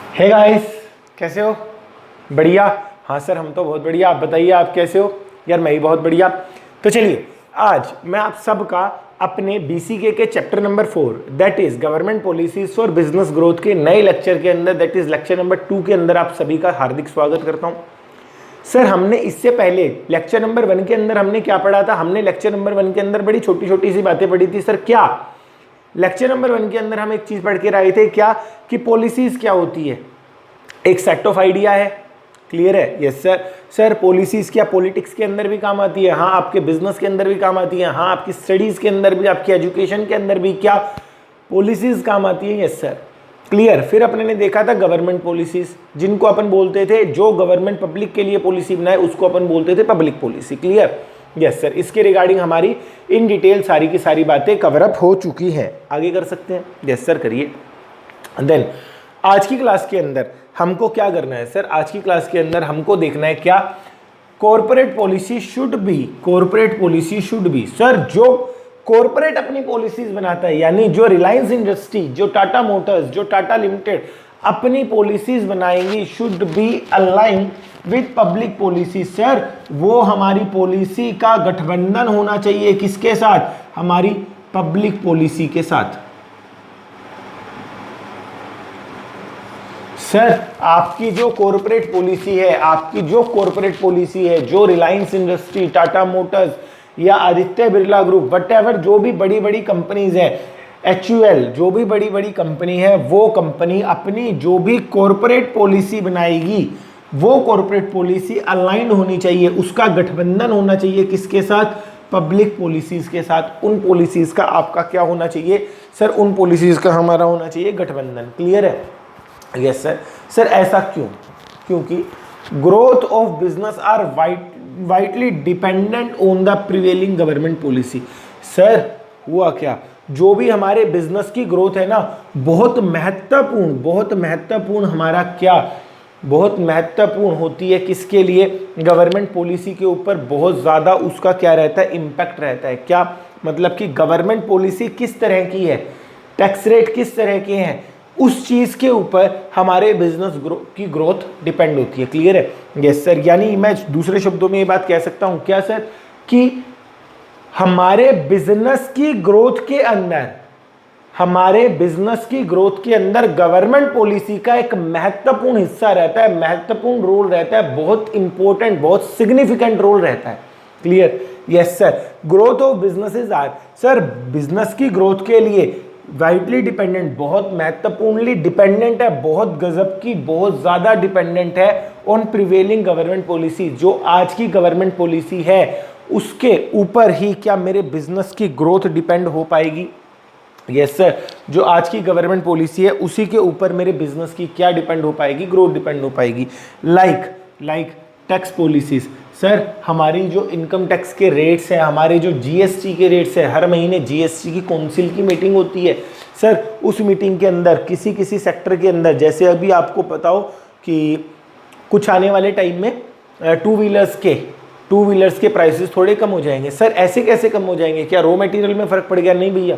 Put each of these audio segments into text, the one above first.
Hey guys, कैसे हो? बढ़िया। हाँ सर, हम तो बहुत बढ़िया। आप बताइए, आप कैसे हो? यार मैं भी बहुत बढ़िया। तो चलिए, आज मैं आप सबका अपने बीसीके के chapter number 4 that is government policies for business growth के नए लेक्चर के अंदर दैट इज लेक्चर नंबर 2 के अंदर आप सभी का हार्दिक स्वागत करता हूँ। सर, हमने इससे पहले लेक्चर नंबर 1 के अंदर हमने क्या पढ़ा था? हमने लेक्चर नंबर 1 के अंदर बड़ी छोटी छोटी सी बातें पढ़ी थी। सर क्या लेक्चर नंबर 1 के अंदर हम एक चीज पढ़ के आए थे क्या कि पॉलिसीज क्या होती है? एक सेट ऑफ आइडिया है। क्लियर है? Yes sir. सर पॉलिसीज क्या पॉलिटिक्स के अंदर भी काम आती है? हाँ, आपके बिजनेस के अंदर भी काम आती है। हाँ, आपकी स्टडीज के अंदर भी, आपकी एजुकेशन के अंदर भी क्या पॉलिसीज काम आती है? Yes sir. क्लियर। फिर अपने ने देखा था गवर्नमेंट पॉलिसीज, जिनको अपन बोलते थे, जो गवर्नमेंट पब्लिक के लिए पॉलिसी बनाए उसको अपन बोलते थे public policy. Clear? Yes sir. इसके रिगार्डिंग हमारी इन डिटेल सारी की सारी बातें कवर अप हो चुकी हैं। आगे कर सकते हैं? यस सर, करिए। देन आज की क्लास के अंदर हमको क्या करना है? सर आज की क्लास के अंदर हमको देखना है क्या corporate policy should be. Corporate policy should be. Sir जो कॉर्पोरेट अपनी पॉलिसीज बनाता है, यानी जो रिलायंस इंडस्ट्री, जो टाटा मोटर्स, जो टाटा लिमिटेड अपनी पॉलिसीज बनाएंगी, should be align with public policy. Sir वो हमारी पॉलिसी का गठबंधन होना चाहिए किसके साथ? हमारी पब्लिक पॉलिसी के साथ। सर आपकी जो कॉर्पोरेट पॉलिसी है, आपकी जो कॉर्पोरेट पॉलिसी है, जो रिलायंस इंडस्ट्री, टाटा मोटर्स या आदित्य बिरला ग्रुप, वट जो भी बड़ी बड़ी कंपनीज हैं, HUL, जो भी बड़ी बड़ी कंपनी है, वो कंपनी अपनी जो भी कॉर्पोरेट पॉलिसी बनाएगी, वो कॉर्पोरेट पॉलिसी अलाइन होनी चाहिए, उसका गठबंधन होना चाहिए किसके साथ? पब्लिक पॉलिसीज के साथ। उन पॉलिसीज का आपका क्या होना चाहिए? सर उन पॉलिसीज का हमारा होना चाहिए गठबंधन। क्लियर है? Yes sir. सर ऐसा क्यों? क्योंकि growth of business are vitally dependent on the prevailing government policy. Sir हुआ क्या, जो भी हमारे बिजनेस की ग्रोथ है ना, बहुत महत्वपूर्ण हमारा क्या, बहुत महत्वपूर्ण होती है किसके लिए? गवर्नमेंट पॉलिसी के ऊपर बहुत ज़्यादा उसका क्या रहता है? इम्पैक्ट रहता है। क्या मतलब कि गवर्नमेंट पॉलिसी किस तरह की है, टैक्स रेट किस तरह के हैं, उस चीज के ऊपर हमारे बिजनेस की ग्रोथ डिपेंड होती है। क्लियर है? Yes sir. यानी मैं दूसरे शब्दों में ये बात कह सकता हूं क्या सर कि हमारे बिजनेस की ग्रोथ के अंदर, हमारे बिजनेस की ग्रोथ के अंदर गवर्नमेंट पॉलिसी का एक महत्वपूर्ण हिस्सा रहता है, महत्वपूर्ण रोल रहता है, बहुत इंपॉर्टेंट, बहुत सिग्निफिकेंट रोल रहता है। Clear? Yes sir. Growth of businesses are, sir business की ग्रोथ के लिए वाइटली डिपेंडेंट, बहुत महत्वपूर्णली डिपेंडेंट है, बहुत गजब की, बहुत ज्यादा डिपेंडेंट है ऑन प्रिवेलिंग गवर्नमेंट पॉलिसी। जो आज की गवर्नमेंट पॉलिसी है उसके ऊपर ही क्या मेरे बिजनेस की ग्रोथ डिपेंड हो पाएगी? Yes sir. जो आज की गवर्नमेंट पॉलिसी है उसी के ऊपर मेरे बिजनेस की क्या डिपेंड हो पाएगी? ग्रोथ डिपेंड हो पाएगी। Like tax policies. सर हमारी जो इनकम टैक्स के रेट्स हैं, हमारे जो GST के रेट्स हैं, हर महीने GST की काउंसिल की मीटिंग होती है। सर उस मीटिंग के अंदर किसी किसी सेक्टर के अंदर, जैसे अभी आपको पता हो कि कुछ आने वाले टाइम में टू व्हीलर्स के प्राइसेस थोड़े कम हो जाएंगे। सर ऐसे कैसे कम हो जाएंगे? क्या रॉ मटेरियल में फ़र्क पड़ गया? नहीं भैया,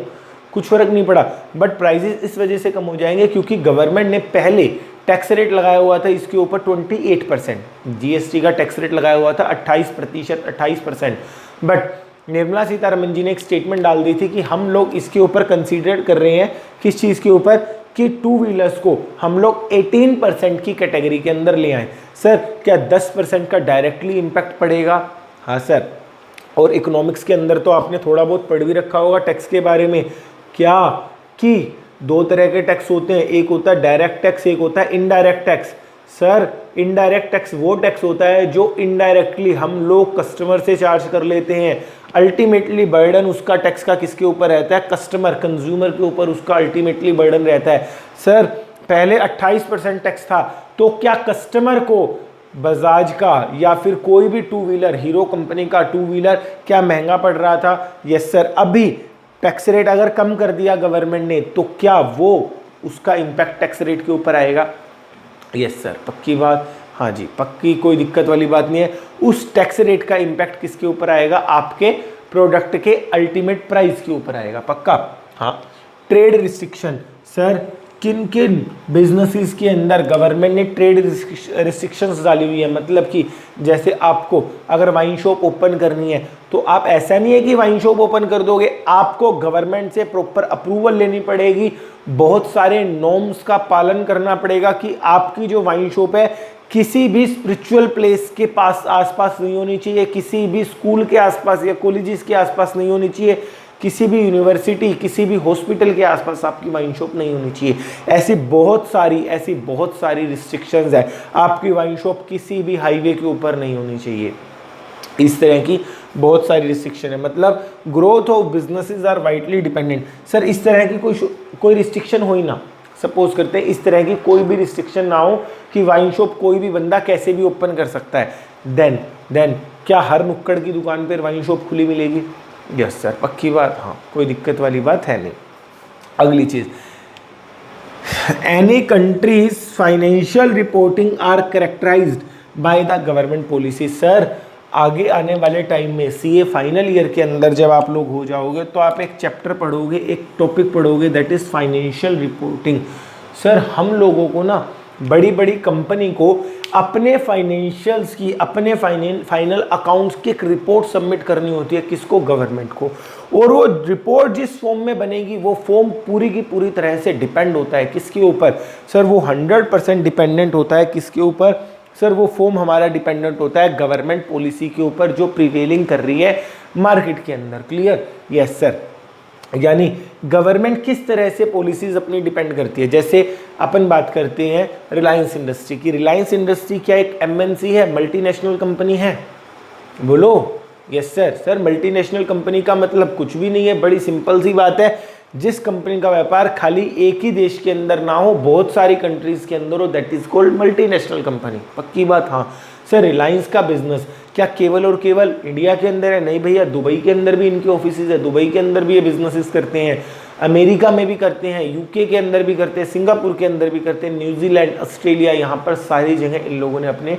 कुछ फर्क नहीं पड़ा, बट प्राइसेस इस वजह से कम हो जाएंगे क्योंकि गवर्नमेंट ने पहले टैक्स रेट लगाया हुआ था इसके ऊपर 28%, GST का टैक्स रेट लगाया हुआ था 28%, बट निर्मला सीतारमन जी ने एक स्टेटमेंट डाल दी थी कि हम लोग इसके ऊपर कंसीडर कर रहे हैं, किस चीज़ के ऊपर, कि टू व्हीलर्स को हम लोग 18% की कैटेगरी के अंदर ले आए। सर क्या 10% का डायरेक्टली इम्पैक्ट पड़ेगा? हाँ सर। और इकोनॉमिक्स के अंदर तो आपने थोड़ा बहुत पढ़ भी रखा होगा टैक्स के बारे में, क्या कि दो तरह के टैक्स होते हैं, एक होता है डायरेक्ट टैक्स, एक होता है indirect tax. Sir indirect tax वो टैक्स होता है जो इनडायरेक्टली हम लोग कस्टमर से चार्ज कर लेते हैं। अल्टीमेटली बर्डन उसका टैक्स का किसके ऊपर रहता है? कस्टमर, कंज्यूमर के ऊपर उसका अल्टीमेटली बर्डन रहता है। सर पहले 28% टैक्स था, तो क्या कस्टमर को बजाज का या फिर कोई भी टू व्हीलर, हीरो कंपनी का टू व्हीलर क्या महंगा पड़ रहा था? Yes sir. अभी टैक्स रेट अगर कम कर दिया गवर्नमेंट ने तो क्या वो उसका इम्पैक्ट टैक्स रेट के ऊपर आएगा? यस सर, पक्की बात। हाँ जी, पक्की, कोई दिक्कत वाली बात नहीं है। उस टैक्स रेट का इम्पैक्ट किसके ऊपर आएगा? आपके प्रोडक्ट के अल्टीमेट प्राइस के ऊपर आएगा। पक्का? हाँ। Trade restriction. सर किन किन बिजनेसेस के अंदर गवर्नमेंट ने ट्रेड रिस्ट्रिक्शंस डाली हुई है। मतलब कि जैसे आपको अगर वाइन शॉप ओपन करनी है तो आप, ऐसा नहीं है कि वाइन शॉप ओपन कर दोगे, आपको गवर्नमेंट से प्रॉपर अप्रूवल लेनी पड़ेगी, बहुत सारे नॉर्म्स का पालन करना पड़ेगा कि आपकी जो वाइन शॉप है किसी भी स्पिरिचुअल प्लेस के पास आसपास नहीं होनी चाहिए, किसी भी स्कूल के आसपास या कॉलेजेस के आसपास नहीं होनी चाहिए, किसी भी यूनिवर्सिटी, किसी भी हॉस्पिटल के आसपास आपकी वाइन शॉप नहीं होनी चाहिए। ऐसी बहुत सारी रिस्ट्रिक्शंस है। आपकी वाइन शॉप किसी भी हाईवे के ऊपर नहीं होनी चाहिए। इस तरह की बहुत सारी रिस्ट्रिक्शन है। मतलब growth of businesses are vitally dependent. Sir इस तरह की कोई रिस्ट्रिक्शन हो ही ना, सपोज करते हैं इस तरह की कोई भी रिस्ट्रिक्शन ना हो कि वाइन शॉप कोई भी बंदा कैसे भी ओपन कर सकता है, देन क्या हर नुक्कड़ की दुकान पर वाइन शॉप खुली मिलेगी? यस सर, पक्की बात, हाँ, कोई दिक्कत वाली बात है नहीं। अगली चीज, any countries financial reporting are characterised by the government policy. Sir आगे आने वाले टाइम में सीए फाइनल ईयर के अंदर जब आप लोग हो जाओगे तो आप एक चैप्टर पढ़ोगे, एक टॉपिक पढ़ोगे, that is financial reporting. Sir हम लोगों को ना बड़ी बड़ी कंपनी को अपने फाइनेंशियल्स की, अपने फाइनल अकाउंट्स की एक रिपोर्ट सबमिट करनी होती है, किसको? गवर्नमेंट को। और वो रिपोर्ट जिस फॉर्म में बनेगी वो फॉर्म पूरी की पूरी तरह से डिपेंड होता है किसके ऊपर? सर वो 100% डिपेंडेंट होता है किसके ऊपर? सर वो फॉर्म हमारा डिपेंडेंट होता है गवर्नमेंट पॉलिसी के ऊपर जो प्रिवेलिंग कर रही है मार्केट के अंदर। क्लियर? Yes sir. यानी गवर्नमेंट किस तरह से पॉलिसीज अपनी डिपेंड करती है। जैसे अपन बात करते हैं रिलायंस इंडस्ट्री की। रिलायंस इंडस्ट्री क्या एक एमएनसी है, मल्टीनेशनल कंपनी है? बोलो। Yes sir. Sir multinational company का मतलब कुछ भी नहीं है, बड़ी सिंपल सी बात है, जिस कंपनी का व्यापार खाली एक ही देश के अंदर ना हो, बहुत सारी कंट्रीज के अंदर हो, that is called multinational company. पक्की बात? हाँ सर। रिलायंस का बिजनेस क्या केवल और केवल इंडिया के अंदर है? नहीं भैया, दुबई के अंदर भी इनके ऑफिसेज है, दुबई के अंदर भी ये बिजनेसेस करते हैं, अमेरिका में भी करते हैं, यूके के अंदर भी करते हैं, सिंगापुर के अंदर भी करते हैं, न्यूजीलैंड, ऑस्ट्रेलिया, यहाँ पर सारी जगह इन लोगों ने अपने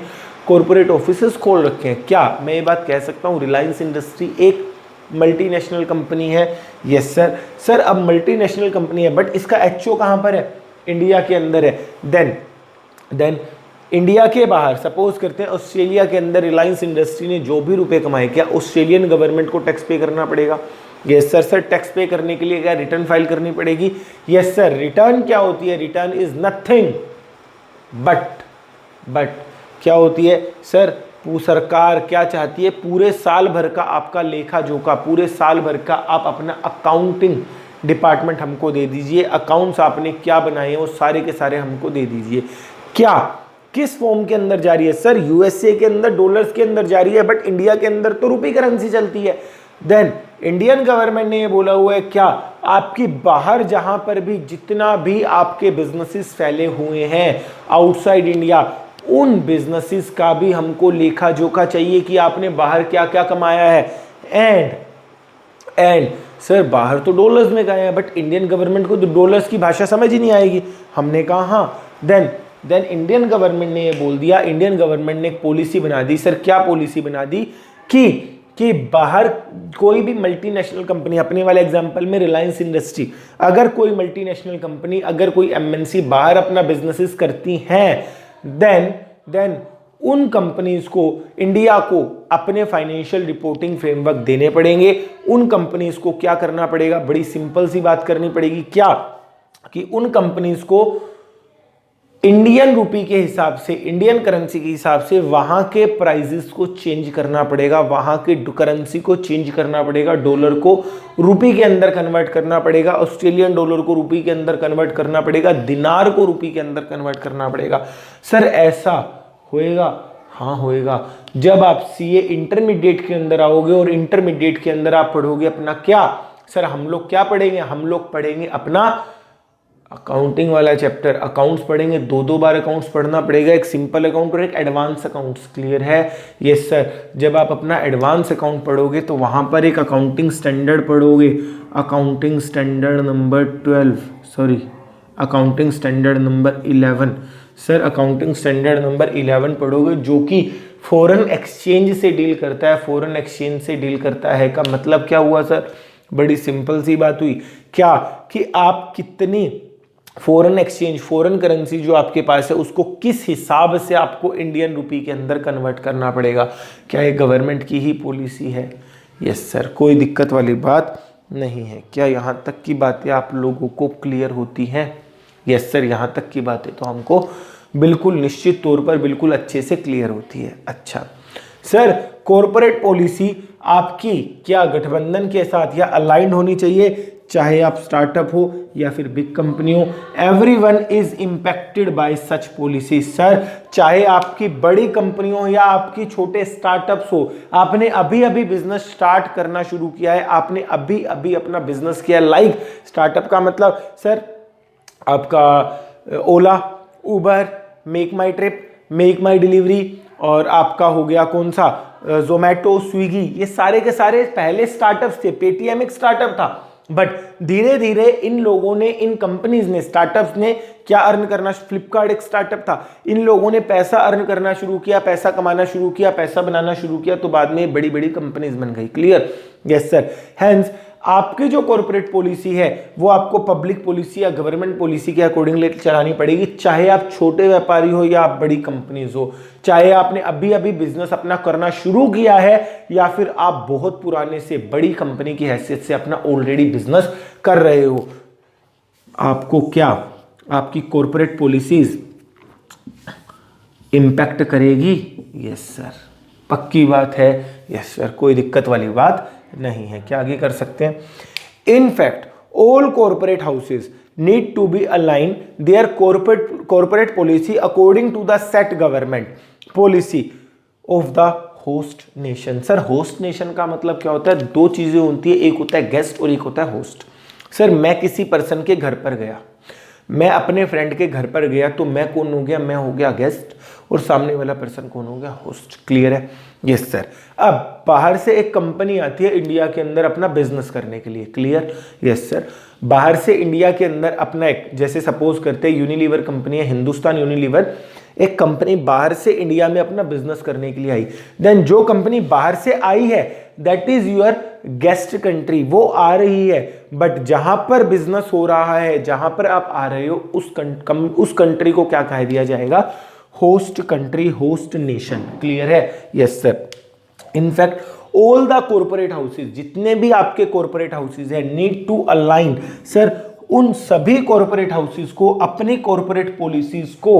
कॉरपोरेट ऑफिसेज खोल रखे हैं। क्या मैं ये बात कह सकता हूँ रिलायंस इंडस्ट्री एक मल्टीनेशनल कंपनी है? Yes sir. सर अब मल्टीनेशनल कंपनी है बट इसका एचओ कहाँ पर है? इंडिया के अंदर है। देन इंडिया के बाहर सपोज करते हैं ऑस्ट्रेलिया के अंदर रिलायंस इंडस्ट्री ने जो भी रुपए कमाए, क्या ऑस्ट्रेलियन गवर्नमेंट को टैक्स पे करना पड़ेगा? Yes sir. सर टैक्स पे करने के लिए क्या रिटर्न फाइल करनी पड़ेगी? Yes sir. रिटर्न क्या होती है? रिटर्न इज नथिंग बट क्या होती है सर? सरकार क्या चाहती है? पूरे साल भर का आपका लेखा जोखा, पूरे साल भर का आप अपना अकाउंटिंग डिपार्टमेंट हमको दे दीजिए, अकाउंट्स आपने क्या बनाए हैं वो सारे के सारे हमको दे दीजिए। क्या किस फॉर्म के अंदर जारी है? सर यूएसए के अंदर डॉलर्स के अंदर जारी है बट इंडिया के अंदर तो रुपी करेंसी चलती है। देन इंडियन गवर्नमेंट ने ये बोला हुआ है क्या आपकी बाहर जहां पर भी जितना भी आपके बिजनेसेस फैले हुए हैं आउटसाइड इंडिया, उन बिजनेसेस का भी हमको लेखा जोखा चाहिए कि आपने बाहर क्या क्या कमाया है। एंड सर बाहर तो डॉलर्स में गए हैं बट इंडियन गवर्नमेंट को तो डॉलर्स की भाषा समझ ही नहीं आएगी। हमने कहा हाँ। देन इंडियन गवर्नमेंट ने ये बोल दिया, इंडियन गवर्नमेंट ने एक पॉलिसी बना दी। सर क्या पॉलिसी बना दी? कि बाहर कोई भी मल्टीनेशनल कंपनी, अपने वाले एग्जांपल में रिलायंस इंडस्ट्री, अगर कोई मल्टीनेशनल कंपनी, अगर कोई एमएनसी बाहर अपना बिजनेसेस करती हैं, देन उन कंपनीज को, इंडिया को अपने फाइनेंशियल रिपोर्टिंग फ्रेमवर्क देने पड़ेंगे। उन कंपनीज को क्या करना पड़ेगा? बड़ी सिंपल सी बात करनी पड़ेगी। क्या कि उन कंपनीज को इंडियन रुपी के हिसाब से, इंडियन करेंसी के हिसाब से वहां के प्राइजेस को चेंज करना पड़ेगा, वहां के करेंसी को चेंज करना पड़ेगा, डॉलर को रुपी के अंदर कन्वर्ट करना पड़ेगा, ऑस्ट्रेलियन डॉलर को रुपी के अंदर कन्वर्ट करना पड़ेगा, दिनार को रुपी के अंदर कन्वर्ट करना पड़ेगा। सर ऐसा होएगा? हाँ होएगा। जब आप सीए इंटरमीडिएट के अंदर आओगे और इंटरमीडिएट के अंदर आप पढ़ोगे अपना क्या? सर हम लोग क्या पढ़ेंगे? हम लोग पढ़ेंगे अपना अकाउंटिंग वाला चैप्टर, अकाउंट्स पढ़ेंगे। दो बार अकाउंट्स पढ़ना पड़ेगा, एक सिंपल अकाउंट और एक एडवांस अकाउंट्स। क्लियर है? Yes sir. जब आप अपना एडवांस अकाउंट पढ़ोगे तो वहां पर एक अकाउंटिंग स्टैंडर्ड पढ़ोगे, accounting standard number 12, sorry accounting standard number 11। Sir accounting standard number 11 पढ़ोगे जो कि फॉरेन एक्सचेंज से डील करता है। फॉरेन एक्सचेंज से डील करता है का मतलब क्या हुआ सर? बड़ी सिंपल सी बात हुई। क्या कि आप कितनी फॉरेन एक्सचेंज, फॉरेन करेंसी जो आपके पास है उसको किस हिसाब से आपको इंडियन रुपी के अंदर कन्वर्ट करना पड़ेगा। क्या ये गवर्नमेंट की ही पॉलिसी है? यस सर, कोई दिक्कत वाली बात नहीं है। क्या यहाँ तक की बातें आप लोगों को क्लियर होती हैं? यस सर, यहाँ तक की बातें तो हमको बिल्कुल निश्चित तौर पर बिल्कुल अच्छे से क्लियर होती है। अच्छा सर, कॉरपोरेट पॉलिसी आपकी क्या गठबंधन के साथ या अलाइंड होनी चाहिए, चाहे आप स्टार्टअप हो या फिर बिग कंपनी हो? Everyone is impacted by such policy. Sir, चाहे आपकी बड़ी कंपनी हो या आपकी छोटे स्टार्टअप्स हो, आपने अभी अभी बिजनेस स्टार्ट करना शुरू किया है, आपने अभी अभी अपना बिजनेस किया है। लाइक स्टार्टअप का मतलब सर आपका Ola, Uber, make my trip, make my delivery, और आपका हो गया कौन सा जोमेटो, स्विगी, ये सारे के सारे पहले स्टार्टअप्स थे। पेटीएम एक स्टार्टअप था, बट धीरे धीरे इन लोगों ने, इन कंपनीज ने, स्टार्टअप्स ने क्या अर्न करना, फ्लिपकार्ट एक स्टार्टअप था, इन लोगों ने पैसा अर्न करना शुरू किया, पैसा कमाना शुरू किया, पैसा बनाना शुरू किया, तो बाद में बड़ी बड़ी कंपनीज बन गई। क्लियर? Yes sir. हेंस आपकी जो कॉर्पोरेट पॉलिसी है वो आपको पब्लिक पॉलिसी या गवर्नमेंट पॉलिसी के अकॉर्डिंगली चलानी पड़ेगी, चाहे आप छोटे व्यापारी हो या आप बड़ी कंपनीज हो, चाहे आपने अभी अभी बिजनेस अपना करना शुरू किया है या फिर आप बहुत पुराने से बड़ी कंपनी की हैसियत से अपना ऑलरेडी बिजनेस कर रहे हो। आपको क्या आपकी कॉर्पोरेट पॉलिसीज इंपैक्ट करेगी? यस सर, पक्की बात है। यस सर, कोई दिक्कत वाली बात नहीं है। क्या आगे कर सकते हैं? In fact all corporate houses need to be align their corporate policy according to the set government policy of the host nation. Sir, host nation का मतलब क्या होता है? दो चीजें होती है, एक होता है गेस्ट और एक होता है होस्ट। सर, मैं किसी पर्सन के घर पर गया, मैं अपने फ्रेंड के घर पर गया, तो मैं कौन हो गया? मैं हो गया गेस्ट, और सामने वाला पर्सन कौन हो गया? होस्ट। क्लियर है? Yes sir. अब बाहर से एक कंपनी आती है इंडिया के अंदर अपना बिजनेस करने के लिए। क्लियर? Yes sir. बाहर से इंडिया के अंदर अपना एक, जैसे सपोज करते हैं यूनिलीवर कंपनी है, हिंदुस्तान यूनिलीवर, एक कंपनी बाहर से इंडिया में अपना बिजनेस करने के लिए आई। देन जो कंपनी बाहर से आई है that is your guest country, वो आ रही है, बट जहां पर बिजनेस हो रहा है, जहां पर आप आ रहे हो, उस कंट्री को क्या कह दिया जाएगा? Host country, host nation. Clear है? Yes sir. In fact all the corporate houses, जितने भी आपके कॉर्पोरेट हाउसेज है, नीड टू अलाइन। सर, उन सभी कॉर्पोरेट हाउसेज को अपनी कॉर्पोरेट पॉलिसीज को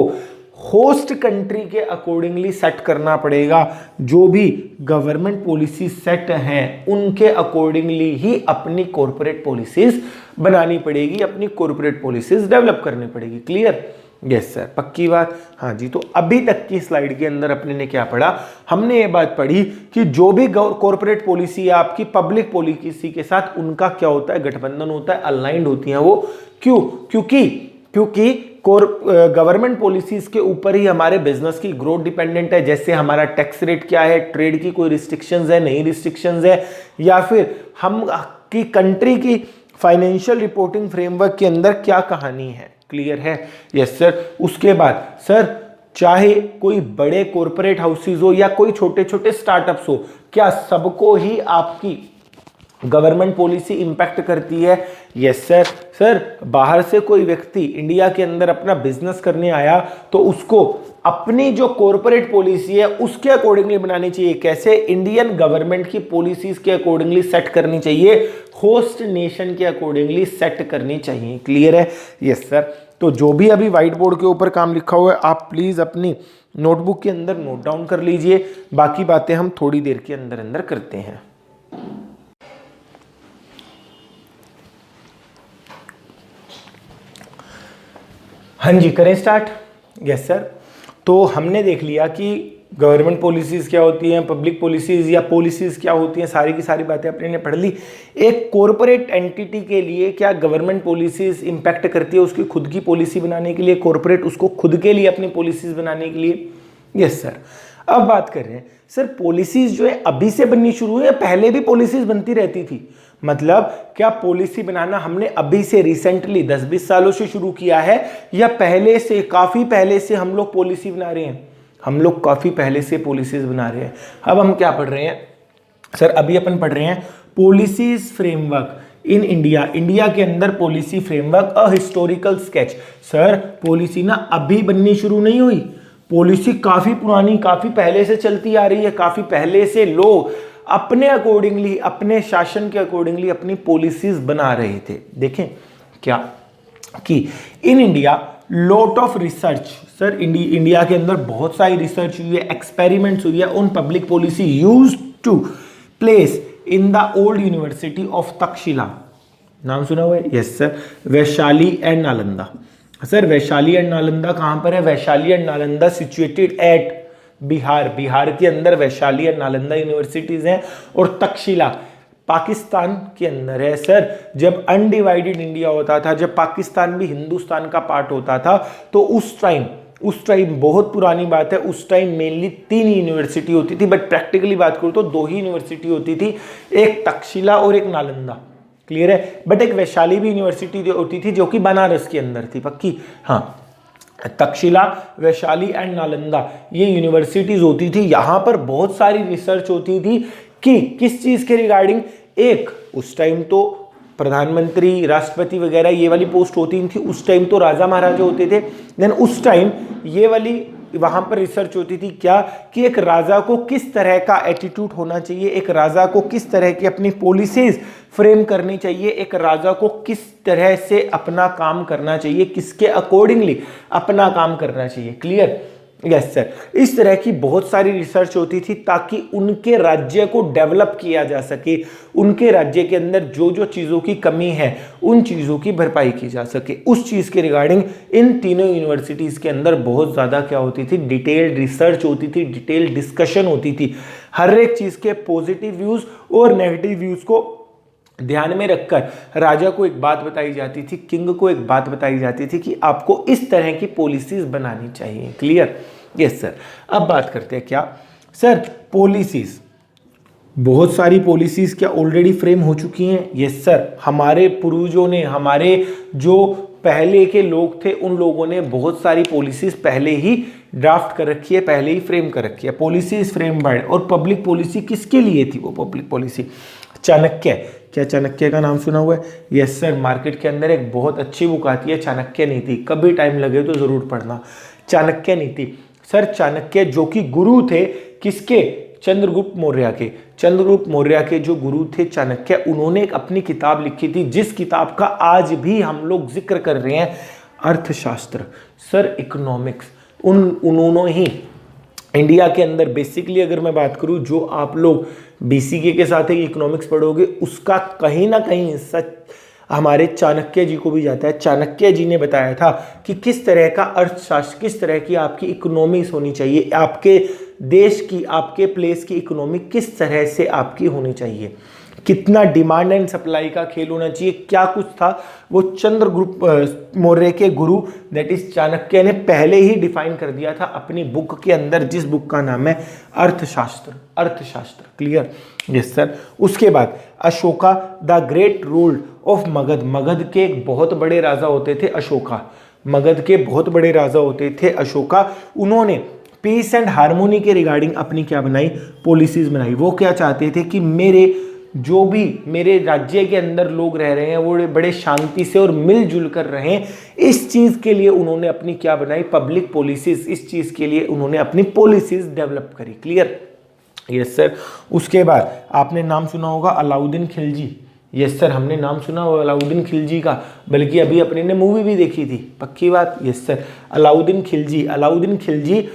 होस्ट कंट्री के अकॉर्डिंगली सेट करना पड़ेगा। जो भी गवर्नमेंट पॉलिसी सेट हैं उनके अकॉर्डिंगली ही अपनी कॉर्पोरेट पॉलिसीज बनानी पड़ेगी, अपनी कॉर्पोरेट पॉलिसीज डेवलप करनी पड़ेगी। क्लियर? यस सर, पक्की बात। हाँ जी, तो अभी तक की स्लाइड के अंदर अपने ने क्या पढ़ा? हमने ये बात पढ़ी कि जो भी कॉर्पोरेट पॉलिसी है आपकी पब्लिक पॉलिसी के साथ, उनका क्या होता है? गठबंधन होता है, अलाइंड होती हैं वो। क्यों? क्योंकि गवर्नमेंट पॉलिसीज के ऊपर ही हमारे बिजनेस की ग्रोथ डिपेंडेंट है। जैसे हमारा टैक्स रेट क्या है, ट्रेड की कोई रिस्ट्रिक्शंस है, नहीं रिस्ट्रिक्शंस है, या फिर हम की कंट्री की फाइनेंशियल रिपोर्टिंग फ्रेमवर्क के अंदर क्या कहानी है। क्लियर है? Yes sir. उसके बाद सर, चाहे कोई बड़े कॉर्पोरेट हाउसेज हो या कोई छोटे छोटे स्टार्टअप्स हो, क्या सबको ही आपकी गवर्नमेंट पॉलिसी इंपैक्ट करती है? Yes sir. सर, बाहर से कोई व्यक्ति इंडिया के अंदर अपना बिजनेस करने आया तो उसको अपनी जो कॉर्पोरेट पॉलिसी है उसके अकॉर्डिंगली बनानी चाहिए। कैसे? इंडियन गवर्नमेंट की पॉलिसीज के अकॉर्डिंगली सेट करनी चाहिए, होस्ट नेशन के अकॉर्डिंगली सेट करनी चाहिए। क्लियर है? Yes sir. तो जो भी अभी व्हाइट बोर्ड के ऊपर काम लिखा हुआ है आप प्लीज अपनी नोटबुक के अंदर नोट डाउन कर लीजिए, बाकी बातें हम थोड़ी देर के अंदर अंदर करते हैं। हाँ जी, करें स्टार्ट। Yes sir. तो हमने देख लिया कि गवर्नमेंट पॉलिसीज़ क्या होती हैं, पब्लिक पॉलिसीज़ या पॉलिसीज़ क्या होती हैं, सारी की सारी बातें अपने ने पढ़ ली। एक कॉरपोरेट एंटिटी के लिए क्या गवर्नमेंट पॉलिसीज़ इंपैक्ट करती है उसकी खुद की पॉलिसी बनाने के लिए, कॉरपोरेट उसको खुद के लिए अपनी पॉलिसीज़ बनाने के लिए? Yes sir. अब बात कर रहे हैं सर, पॉलिसीज़ जो है अभी से बननी शुरू हुई है, पहले भी पॉलिसीज़ बनती रहती थी? मतलब क्या पॉलिसी बनाना हमने अभी से रिसेंटली 10-20 सालों से शुरू किया है, या पहले से, काफ़ी पहले से हम लोग पॉलिसी बना रहे हैं? हम लोग काफ़ी पहले से पॉलिसीज बना रहे हैं। अब हम क्या पढ़ रहे हैं सर? अभी अपन पढ़ रहे हैं policies framework. In India, India के अंदर policy framework a historical sketch. Sir policy ना अभी बननी शुरू नहीं हुई, पॉलिसी काफी पुरानी, काफी पहले से चलती आ रही है, काफी पहले से लोग अपने अकॉर्डिंगली, अपने शासन के अकॉर्डिंगली अपनी पॉलिसीज बना रहे थे। देखें क्या कि in India lot of research, sir India के अंदर बहुत सारी रिसर्च हुई है, एक्सपेरिमेंट्स हुई है on public policy used to place in the old university of Takshashila. नाम सुना हुआ है? Yes sir, Vaishali and Nalanda. Sir Vaishali and Nalanda कहां पर है? Vaishali and Nalanda situated at Bihar, Bihar के अंदर वैशाली एंड नालंदा यूनिवर्सिटीज हैं, और तक्षशिला पाकिस्तान के अंदर है। सर जब अनडिवाइडेड इंडिया होता था, जब पाकिस्तान भी हिंदुस्तान का पार्ट होता था, तो उस टाइम बहुत पुरानी बात है, उस टाइम मेनली 3 यूनिवर्सिटी होती थी, बट प्रैक्टिकली बात करूं तो 2 ही यूनिवर्सिटी होती थी, एक तक्षशिला और एक नालंदा। क्लियर है? बट एक वैशाली भी यूनिवर्सिटी होती थी जो कि बनारस के अंदर थी, पक्की। हाँ, तक्षशिला, वैशाली एंड नालंदा ये यूनिवर्सिटीज होती थी। यहां पर बहुत सारी रिसर्च होती थी कि किस चीज के रिगार्डिंग, एक उस टाइम तो प्रधानमंत्री, राष्ट्रपति वगैरह ये वाली पोस्ट होती थी, उस टाइम तो राजा महाराजा होते थे। देन उस टाइम ये वाली वहां पर रिसर्च होती थी क्या, कि एक राजा को किस तरह का एटीट्यूड होना चाहिए, एक राजा को किस तरह की अपनी पॉलिसीज फ्रेम करनी चाहिए, एक राजा को किस तरह से अपना काम करना चाहिए, किसके अकॉर्डिंगली अपना काम करना चाहिए। क्लियर? यस सर, इस तरह की बहुत सारी रिसर्च होती थी ताकि उनके राज्य को डेवलप किया जा सके, उनके राज्य के अंदर जो जो चीज़ों की कमी है उन चीज़ों की भरपाई की जा सके। उस चीज़ के रिगार्डिंग इन तीनों यूनिवर्सिटीज़ के अंदर बहुत ज़्यादा क्या होती थी, डिटेल्ड रिसर्च होती थी, डिटेल्ड डिस्कशन होती थी। हर एक चीज़ के पॉजिटिव व्यूज़ और नेगेटिव व्यूज़ को ध्यान में रखकर राजा को एक बात बताई जाती थी, किंग को एक बात बताई जाती थी कि आपको इस तरह की पॉलिसीज बनानी चाहिए। क्लियर? Yes sir. अब बात करते हैं क्या सर, पॉलिसीज, बहुत सारी पॉलिसीज क्या ऑलरेडी फ्रेम हो चुकी हैं? यस सर, हमारे पूर्वजों ने, हमारे जो पहले के लोग थे उन लोगों ने बहुत सारी पॉलिसीज पहले ही ड्राफ्ट कर रखी है, पहले ही फ्रेम कर रखी है। पॉलिसीज फ्रेम बाय, और पब्लिक पॉलिसी किसके लिए थी? वो पब्लिक पॉलिसी चाणक्य, क्या चाणक्य का नाम सुना हुआ है? यस सर, मार्केट के अंदर एक बहुत अच्छी बुक आती है चाणक्य नीति, कभी टाइम लगे तो जरूर पढ़ना। चाणक्य नीति, सर चाणक्य जो कि गुरु थे किसके? चंद्रगुप्त मौर्य के। चंद्रगुप्त मौर्य के जो गुरु थे चाणक्य, उन्होंने एक अपनी किताब लिखी थी जिस किताब का आज भी हम लोग जिक्र कर रहे हैं, अर्थशास्त्र। सर इकोनॉमिक्स, उन्होंने ही इंडिया के अंदर बेसिकली अगर मैं बात करूं, जो आप लोग बीसीके के साथ एक इकोनॉमिक्स पढ़ोगे उसका कहीं ना कहीं हिस्सा हमारे चाणक्य जी को भी जाता है। चाणक्य जी ने बताया था कि किस तरह का अर्थशास्त्र, किस तरह की आपकी इकोनॉमिक्स होनी चाहिए, आपके देश की, आपके प्लेस की इकोनॉमी किस तरह से आपकी होनी चाहिए, कितना डिमांड एंड सप्लाई का खेल होना चाहिए, क्या कुछ था, वो चंद्रगुप्त मौर्य के गुरु दैट इज चाणक्य ने पहले ही डिफाइन कर दिया था अपनी बुक के अंदर, जिस बुक का नाम है अर्थशास्त्र। अर्थशास्त्र। क्लियर? Yes sir. उसके बाद Ashoka the great ruled of Magadh. Magadh के एक बहुत बड़े राजा होते थे अशोका, मगध के बहुत बड़े राजा होते थे अशोका। उन्होंने पीस एंड हार्मोनी के रिगार्डिंग अपनी क्या बनाई? पॉलिसीज बनाई। वो क्या चाहते थे कि जो भी मेरे राज्य के अंदर लोग रह रहे हैं वो बड़े शांति से और मिलजुल कर रहें। इस चीज़ के लिए उन्होंने अपनी क्या बनाई? Public policies. इस चीज़ के लिए उन्होंने अपनी पॉलिसीज डेवलप करी। क्लियर? Yes sir. उसके बाद आपने नाम सुना होगा अलाउद्दीन खिलजी। यस सर, हमने नाम सुना होगा अलाउद्दीन खिलजी का, बल्कि अभी अपने ने मूवी भी देखी थी, पक्की बात। Yes sir, Alauddin Khilji. अलाउद्दीन खिलजी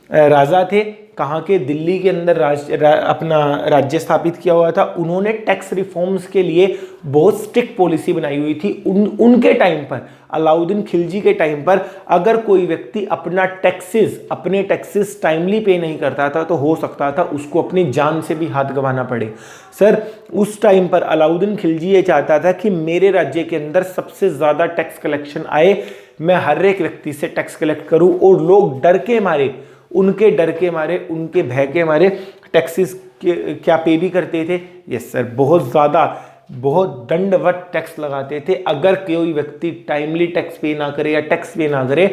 राजा थे, कहाँ के? दिल्ली के अंदर अपना राज्य स्थापित किया हुआ था। उन्होंने टैक्स रिफॉर्म्स के लिए बहुत स्ट्रिक्ट पॉलिसी बनाई हुई थी। उनके टाइम पर, अलाउद्दीन खिलजी के टाइम पर, अगर कोई व्यक्ति अपने टैक्सेस टाइमली पे नहीं करता था तो हो सकता था उसको अपनी जान से भी हाथ गंवाना पड़े। सर उस टाइम पर अलाउद्दीन खिलजी ये चाहता था कि मेरे राज्य के अंदर सबसे ज्यादा टैक्स कलेक्शन आए, मैं हर एक व्यक्ति से टैक्स कलेक्ट करूं, और लोग डर के मारे, उनके डर के मारे, उनके भय के मारे टैक्सेस क्या पे भी करते थे। यस सर, बहुत ज़्यादा, बहुत दंडवत टैक्स लगाते थे। अगर कोई व्यक्ति टाइमली टैक्स पे ना करे या टैक्स पे ना करे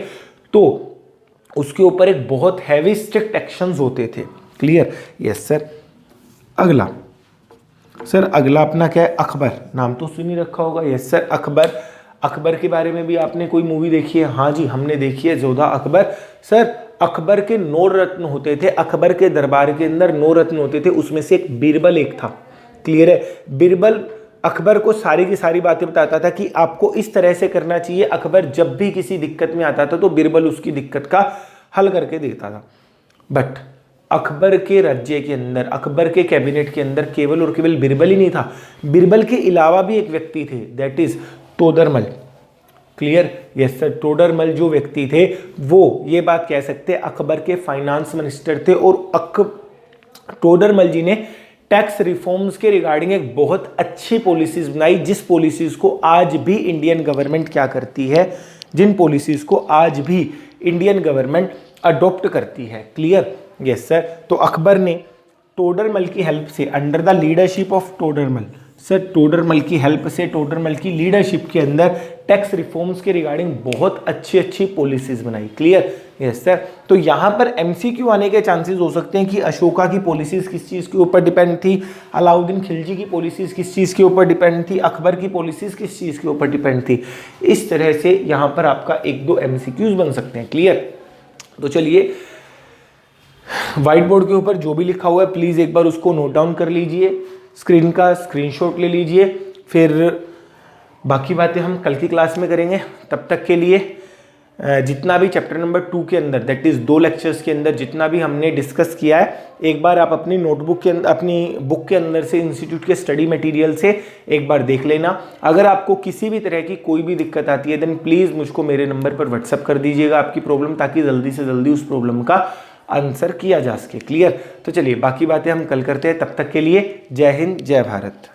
तो उसके ऊपर एक बहुत हैवी स्ट्रिक्ट एक्शंस होते थे। क्लियर? Yes sir. अगला सर अगला अपना क्या है, अकबर, नाम तो सुन ही रखा होगा। Yes sir, Akbar. अकबर के बारे में भी आपने कोई मूवी देखी है? हाँ जी, हमने देखी है, जोधा अकबर। सर अकबर के 9 रत्न होते थे, अकबर के दरबार के अंदर 9 रत्न होते थे, उसमें से एक बीरबल एक था। क्लियर है? बीरबल अकबर को सारी की सारी बातें बताता था कि आपको इस तरह से करना चाहिए। अकबर जब भी किसी दिक्कत में आता था तो बीरबल उसकी दिक्कत का हल करके देता था। बट अकबर के राज्य के अंदर, अकबर के कैबिनेट के अंदर केवल और केवल बीरबल ही नहीं था, बीरबल के अलावा भी एक व्यक्ति थे, that is Todarmal. Clear? Yes sir, Todarmal जो व्यक्ति थे वो, ये बात कह सकते हैं, अकबर के फाइनेंस मिनिस्टर थे। और तोडरमल जी ने टैक्स रिफॉर्म्स के रिगार्डिंग एक बहुत अच्छी पॉलिसीज बनाई, जिस पॉलिसीज को आज भी इंडियन गवर्नमेंट क्या करती है, जिन पॉलिसीज को आज भी इंडियन गवर्नमेंट अडॉप्ट करती है। क्लियर? Yes sir. तो अकबर ने तोडरमल की हेल्प से, under the leadership of Todarmal, sir Todarmal की हेल्प से, तोडरमल की लीडरशिप के अंदर टैक्स रिफॉर्म्स के रिगार्डिंग बहुत अच्छी अच्छी पॉलिसीज बनाई। क्लियर? Yes sir. तो यहाँ पर एमसीक्यू आने के चांसेस हो सकते हैं कि अशोका की पॉलिसीज किस चीज़ के ऊपर डिपेंड थी, अलाउद्दीन खिलजी की पॉलिसीज किस चीज़ के ऊपर डिपेंड थी, अकबर की पॉलिसीज किस चीज़ के ऊपर डिपेंड थी। इस तरह से यहाँ पर आपका 1-2 एमसीक्यूज बन सकते हैं। क्लियर? तो चलिए, व्हाइट बोर्ड के ऊपर जो भी लिखा हुआ है प्लीज़ एक बार उसको नोट डाउन कर लीजिए, स्क्रीन का स्क्रीनशॉट ले लीजिए, फिर बाकी बातें हम कल की क्लास में करेंगे। तब तक के लिए जितना भी चैप्टर नंबर 2 के अंदर, दैट इज़ 2 लेक्चर्स के अंदर जितना भी हमने डिस्कस किया है, एक बार आप अपनी नोटबुक के अंदर, अपनी बुक के अंदर से, इंस्टीट्यूट के स्टडी मटेरियल से एक बार देख लेना। अगर आपको किसी भी तरह की कोई भी दिक्कत आती है देन प्लीज़ मुझको मेरे नंबर पर व्हाट्सअप कर दीजिएगा आपकी प्रॉब्लम, ताकि जल्दी से जल्दी उस प्रॉब्लम का आंसर किया जा सके। क्लियर? तो चलिए बाकी बातें हम कल करते हैं, तब तक के लिए जय हिंद, जय भारत।